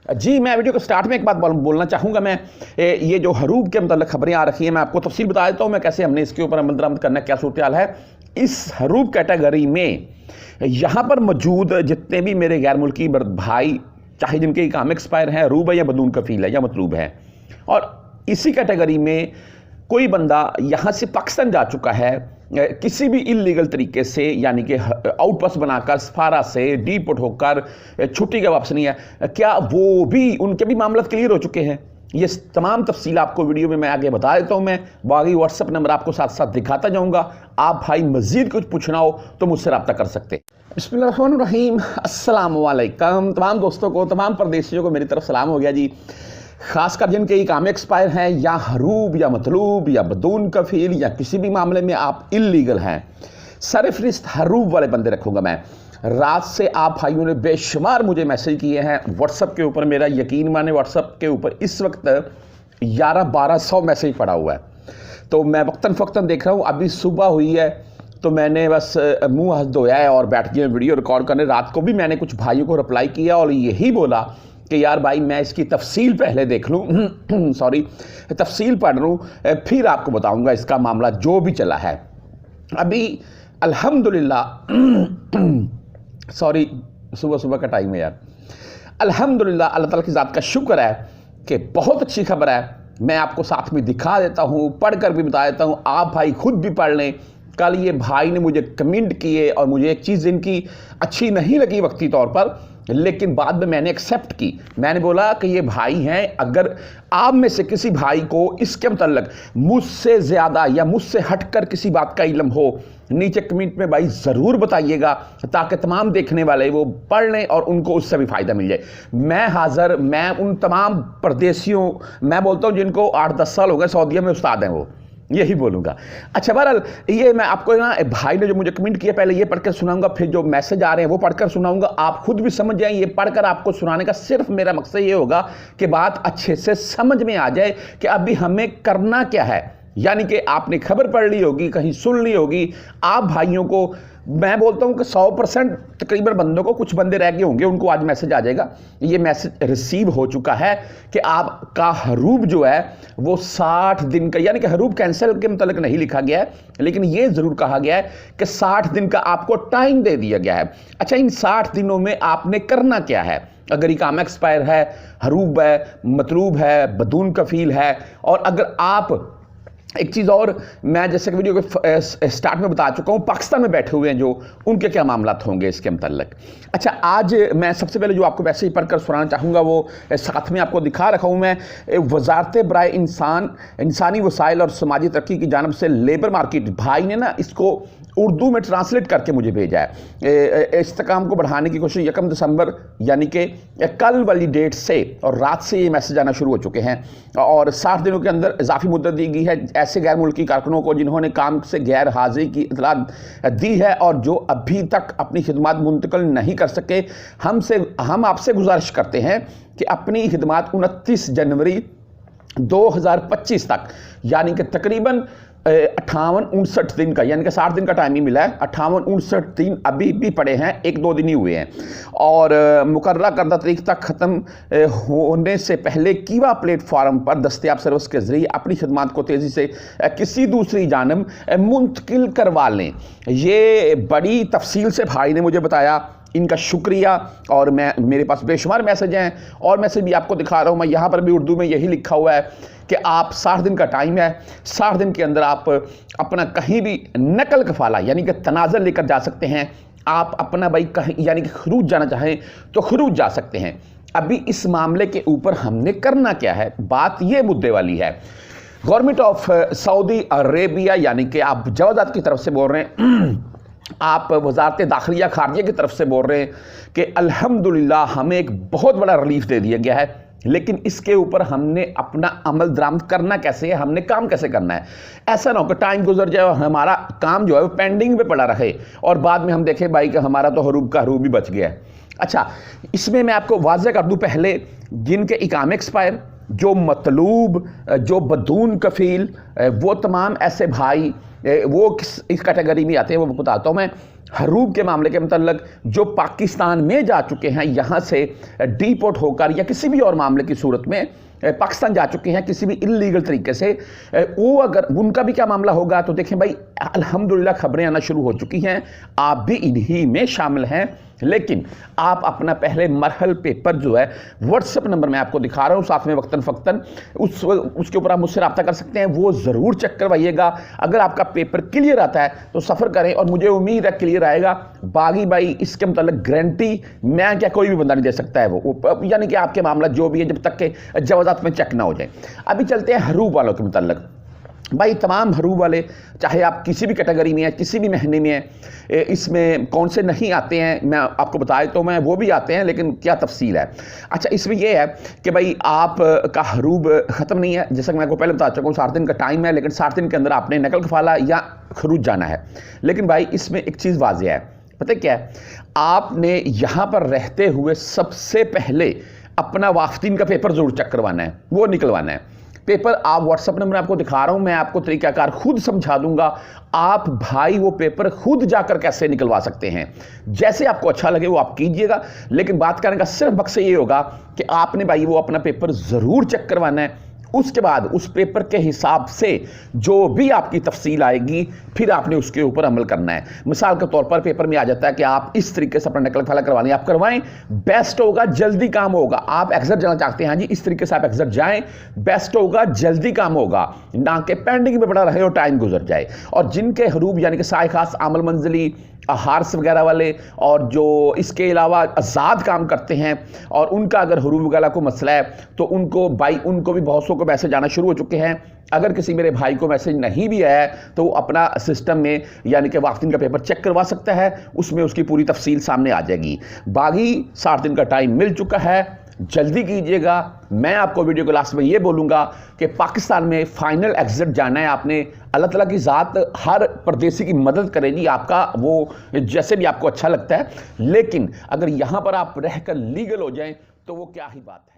जी, मैं वीडियो को स्टार्ट में एक बात बोलना चाहूँगा। मैं ये जो हरूब के मतलब खबरें आ रखी हैं, मैं आपको तफसील बता देता हूँ मैं कैसे हमने इसके ऊपर अमल दरामद करना, क्या सूरत हाल है। इस हरूब कैटेगरी में यहाँ पर मौजूद जितने भी मेरे गैर मुल्की भाई, चाहे जिनके इकाम एक्सपायर हैं, हरूब है या बदून कफील है या मतलूब है, और इसी कैटेगरी में कोई बंदा यहाँ से पाकिस्तान जा चुका है किसी भी इलीगल तरीके से, यानी कि आउटपोस्ट बनाकर, सफारा से डीपोर्ट होकर, छुट्टी का वापस नहीं है, क्या वो भी, उनके भी मामला क्लियर हो चुके हैं? ये तमाम तफसील आपको वीडियो में मैं आगे बता देता हूँ। मैं बाकी व्हाट्सअप नंबर आपको साथ साथ दिखाता जाऊँगा। आप भाई मज़ीद कुछ पूछना हो तो मुझसे रब्ता कर सकते। बिस्मिल्लाहिर्रहमानिर्रहीम, अस्सलाम वालेकुम। तमाम दोस्तों को, तमाम परदेशियों को मेरी तरफ सलाम हो गया जी। खासकर जिनके इकामे एक्सपायर हैं, या हरूब या मतलूब या बदून कफील या किसी भी मामले में आप इलीगल हैं, सरफरिस्त हरूब वाले बंदे रखूँगा मैं। रात से आप भाइयों ने बेशुमार मुझे मैसेज किए हैं व्हाट्सअप के ऊपर। मेरा यकीन माने व्हाट्सअप के ऊपर इस वक्त 1100-1200 मैसेज पड़ा हुआ है। तो मैं वक्तन फ़क्तन देख रहा हूँ। अभी सुबह हुई है तो मैंने बस मुँह हाथ धोया है और बैठ गया वीडियो रिकॉर्ड करने। रात को भी मैंने कुछ भाइयों को रिप्लाई किया और यही बोला कि यार भाई मैं इसकी तफसील पहले देख लूँ सॉरी, तफसील पढ़ लूँ, फिर आपको बताऊँगा इसका मामला जो भी चला है। अभी अल्हम्दुलिल्लाह सॉरी, सुबह सुबह का टाइम है यार। अल्हम्दुलिल्लाह, अल्लाह ताला की ज़ात का शुक्र है कि बहुत अच्छी खबर है। मैं आपको साथ में दिखा देता हूँ, पढ़कर भी बता देता हूँ, आप भाई खुद भी पढ़ लें। कल ये भाई ने मुझे कमेंट किए और मुझे एक चीज़ इनकी अच्छी नहीं लगी वक्ती तौर पर, लेकिन बाद में मैंने एक्सेप्ट की। मैंने बोला कि ये भाई हैं, अगर आप में से किसी भाई को इसके मतलब मुझसे ज़्यादा या मुझसे हटकर किसी बात का इल्म हो, नीचे कमेंट में भाई ज़रूर बताइएगा, ताकि तमाम देखने वाले वो पढ़ लें और उनको उससे भी फ़ायदा मिल जाए। मैं हाज़िर, मैं उन तमाम परदेशियों, मैं बोलता हूँ जिनको 8-10 साल हो गए सऊदीया में उस्ताद हैं, वो यही बोलूँगा। अच्छा, बहरहाल ये मैं आपको ना, भाई ने जो मुझे कमेंट किया पहले ये पढ़कर सुनाऊंगा, फिर जो मैसेज आ रहे हैं वो पढ़कर सुनाऊंगा। आप खुद भी समझ जाएं। ये पढ़कर आपको सुनाने का सिर्फ मेरा मकसद ये होगा कि बात अच्छे से समझ में आ जाए कि अभी हमें करना क्या है। यानी कि आपने खबर पढ़ ली होगी, कहीं सुन ली होगी, आप भाइयों को मैं बोलता हूं कि 100% तकरीबन बंदों को, कुछ बंदे रह गए होंगे, उनको आज मैसेज आ जाएगा। ये मैसेज रिसीव हो चुका है कि आपका हरूब जो है वो 60 दिन का, यानी कि हरूब कैंसिल के मतलब नहीं लिखा गया है, लेकिन ये ज़रूर कहा गया है कि 60 दिन का आपको टाइम दे दिया गया है। अच्छा, इन 60 दिनों में आपने करना क्या है? अगर इकामा एक्सपायर है, हरूब है, मतलूब है, बदून कफील है, और अगर आप एक चीज़ और, मैं जैसे कि वीडियो के स्टार्ट में बता चुका हूँ, पाकिस्तान में बैठे हुए हैं जो, उनके क्या मामला होंगे इसके मतलब। अच्छा, आज मैं सबसे पहले जो आपको मैसेज पढ़कर सुनाना चाहूँगा वो साथ में आपको दिखा रखा हूँ मैं। वजारत बराए इंसानी वसाइल और समाजी तरक्की की जानब से लेबर मार्केट, भाई ने ना इसको उर्दू में ट्रांसलेट करके मुझे भेजा है। इस्तेकाम को बढ़ाने की कोशिश 1 दिसंबर यानी कि कल वाली डेट से और रात से ये मैसेज आना शुरू हो चुके हैं, और 60 दिनों के अंदर इजाफी मुद्दत दी गई है ऐसे गैर मुल्की कारकुनों को जिन्होंने काम से गैर हाजिरी की इतला दी है और जो अभी तक अपनी खिदमात मुंतकिल नहीं कर सके। हम आपसे गुजारिश करते हैं कि अपनी खिदमात 29 जनवरी 2025 तक, यानी कि तकरीबन 58-59 दिन का, यानी कि 60 दिन का टाइम ही मिला है। 58-59 दिन अभी भी पड़े हैं, 1-2 दिन ही हुए हैं, और मुकर्रर करदा तारीख तक ख़त्म होने से पहले कीवा प्लेटफार्म पर दस्तयाब सर्विस के ज़रिए अपनी खदमात को तेज़ी से किसी दूसरी जानब मुंतकिल करवा लें। ये बड़ी तफसील से भाई ने मुझे बताया, इनका शुक्रिया। और मेरे पास बेशुमार मैसेज हैं और मैसेज भी आपको दिखा रहा हूँ मैं। यहाँ पर भी उर्दू में यही लिखा हुआ है कि आप 60 दिन का टाइम है, 60 दिन के अंदर आप अपना कहीं भी नकल कफाला यानी कि तनाज़ुल लेकर जा सकते हैं। आप अपना भाई कहीं यानी कि खरूज जाना चाहें तो खरूज जा सकते हैं। अभी इस मामले के ऊपर हमने करना क्या है, बात ये मुद्दे वाली है। गवर्नमेंट ऑफ सऊदी अरेबिया, यानी कि आप जवाजात की तरफ से बोल रहे हैं, आप वजारत दाखिलिया खारजिया की तरफ से बोल रहे हैं कि अल्हम्दुलिल्लाह हमें एक बहुत बड़ा रिलीफ दे दिया गया है, लेकिन इसके ऊपर हमने अपना अमल दरामद करना कैसे है, हमने काम कैसे करना है। ऐसा ना हो कि टाइम गुजर जाए और हमारा काम जो है वो पेंडिंग पे पड़ा रहे और बाद में हम देखें भाई कि हमारा तो हरूब का हरूब ही बच गया है। अच्छा, इसमें मैं आपको वाज़ेह कर दूं पहले, जिनके इकामे एक्सपायर, जो मतलूब, जो बदून कफील, वो तमाम ऐसे भाई वो इस कैटेगरी में आते हैं, वो बताता हूँ मैं। हरूब के मामले के मतलब जो पाकिस्तान में जा चुके हैं, यहाँ से डिपोर्ट होकर या किसी भी और मामले की सूरत में पाकिस्तान जा चुके हैं किसी भी इलीगल तरीके से, वो अगर उनका भी क्या मामला होगा, तो देखें भाई अल्हम्दुलिल्लाह खबरें आना शुरू हो चुकी हैं, आप भी इन्हीं में शामिल हैं। लेकिन आप अपना पहले मरहल पेपर जो है व्हाट्सएप नंबर मैं आपको दिखा रहा हूँ, साथ में वक्तन फ़क्तन उसके ऊपर आप मुझसे रब्ता कर सकते हैं, वो ज़रूर चेक करवाइएगा। अगर आपका पेपर क्लियर आता है तो सफ़र करें, और मुझे उम्मीद है क्लियर आएगा। बागी भाई इसके मतलब गारंटी मैं क्या कोई भी बंदा नहीं दे सकता है, वो यानी कि आपके मामला जो भी है जब तक के जवाज़ात में चेक ना हो जाए। अभी चलते हैं हरूब वालों के मतलब। भाई तमाम हरूब वाले, चाहे आप किसी भी कैटेगरी में हैं, किसी भी महीने में हैं, इसमें कौन से नहीं आते हैं मैं आपको बता देता हूँ, मैं वो भी आते हैं, लेकिन क्या तफसील है। अच्छा, इसमें यह है कि भाई आप का हरूब ख़त्म नहीं है, जैसा कि मैं आपको पहले बता चुका हूँ, 60 दिन का टाइम है, लेकिन 60 दिन के अंदर आपने नकल कफाला या खरूज जाना है। लेकिन भाई इसमें एक चीज़ वाज़ेह है, पता क्या है, आपने यहाँ पर रहते हुए सबसे पहले अपना वाफ्तीन का पेपर ज़रूर चेक करवाना है, वो निकलवाना है। पेपर आप व्हाट्सएप नंबर आपको दिखा रहा हूं, मैं आपको तरीकाकार खुद समझा दूंगा। आप भाई वो पेपर खुद जाकर कैसे निकलवा सकते हैं, जैसे आपको अच्छा लगे वो आप कीजिएगा, लेकिन बात करने का सिर्फ मकसद ये होगा कि आपने भाई वो अपना पेपर ज़रूर चेक करवाना है। उसके बाद उस पेपर के हिसाब से जो भी आपकी तफसील आएगी फिर आपने उसके ऊपर अमल करना है। मिसाल के तौर पर पेपर में आ जाता है कि आप इस तरीके से अपना नकल फला करवानी है, आप करवाएं, बेस्ट होगा, जल्दी काम होगा। आप एग्जट जाना चाहते हैं, हाँ जी, इस तरीके से आप एग्जट जाएं, बेस्ट होगा, जल्दी काम होगा, ना कि पेंडिंग में पड़ा रहे और टाइम गुजर जाए। और जिनके हरूब यानी कि साए खास, आमल मंजिली, हार्स वगैरह वाले, और जो इसके अलावा आज़ाद काम करते हैं और उनका अगर हरूब वगैरह को मसला है तो उनको भाई उनको भी बहुत सौ को मैसेज आना शुरू हो चुके हैं। अगर किसी मेरे भाई को मैसेज नहीं भी आया है तो वो अपना सिस्टम में यानी कि वाफ्तीन का पेपर चेक करवा सकता है, उसमें उसकी पूरी तफसील सामने आ जाएगी। बागी 60 दिन का टाइम मिल चुका है, जल्दी कीजिएगा। मैं आपको वीडियो के लास्ट में ये बोलूँगा कि पाकिस्तान में फाइनल एग्जिट जाना है आपने, अल्लाह ताला की ज़ात हर परदेसी की मदद करेगी, आपका वो जैसे भी आपको अच्छा लगता है। लेकिन अगर यहाँ पर आप रहकर लीगल हो जाएं तो वो क्या ही बात है।